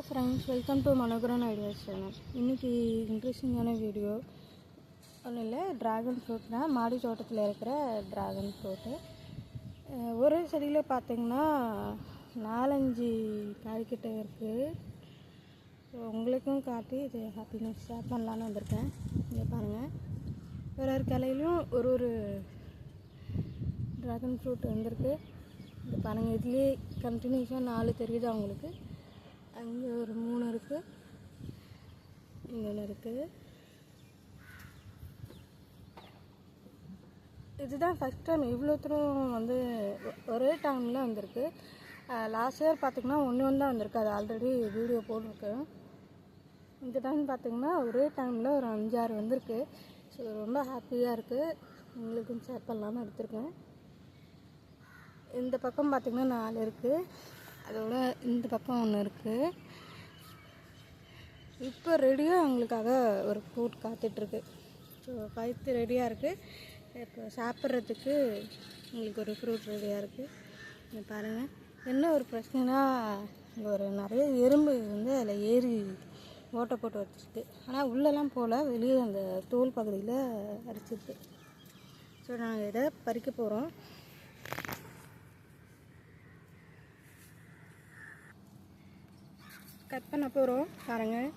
Friends, welcome to Manoharan ideas channel. இன்றைக்கி இன்ட்ரெஸ்டிங்கான video ஒன்றும் இல்லை, ட்ராகன் ஃப்ரூட் தான். மாடி தோட்டத்தில் இருக்கிற ட்ராகன் ஃப்ரூட்டு. ஒரு செடியில் பார்த்திங்கன்னா 4-5 காய்கிட்ட இருக்குது. உங்களுக்கும் காட்டி இது ஹாப்பினஸ் ஷேர் பண்ணலான்னு வந்திருக்கேன். இங்கே பாருங்கள், ஒரு கிளையிலும் ஒரு ட்ராகன் ஃப்ரூட் வந்திருக்கு. இது பாருங்கள், இதுலேயே கண்டினியூஸாக 4 தெரியுது அவங்களுக்கு. அங்கே ஒரு 3 இருக்குது, இங்கே ஒன்று இருக்குது. இதுதான் ஃபஸ்ட் டைம் இவ்வளோ தூரம் வந்து ஒரே டைமில் வந்திருக்கு. லாஸ்ட் இயர் பார்த்திங்கன்னா ஒன்று தான் வந்திருக்கு, அது ஆல்ரெடி வீடியோ போட்டிருக்கு. இந்த டைம் பார்த்திங்கன்னா ஒரே டைமில் ஒரு 5-6 வந்திருக்கு. ஸோ ரொம்ப ஹாப்பியாக இருக்குது, உங்களுக்கும் ஷேர் பண்ணலான்னு எடுத்திருக்கேன். இந்த பக்கம் பார்த்திங்கன்னா 4 இருக்குது, அதோட இந்த பக்கம் ஒன்று இருக்குது. இப்போ ரெடியாக அவங்களுக்காக ஒரு ஃப்ரூட் காத்துட்ருக்கு. ஸோ பழுத்து ரெடியாக இருக்குது. இப்போ சாப்பிட்றதுக்கு உங்களுக்கு ஒரு ஃப்ரூட் ரெடியாக இருக்குது. இங்கே பாருங்கள், என்ன ஒரு பிரச்சனைனா இங்கே ஒரு நிறைய எறும்பு வந்து அதில் ஏறி ஓட்டை போட்டு வச்சுருக்கு. ஆனால் உள்ளெல்லாம் போல், வெளியே அந்த தோல் பகுதியில் அடிச்சிருக்கு. ஸோ நாங்கள் இதை பறிக்க போகிறோம். கட் பண்ண போகிறோம் பாருங்கள்.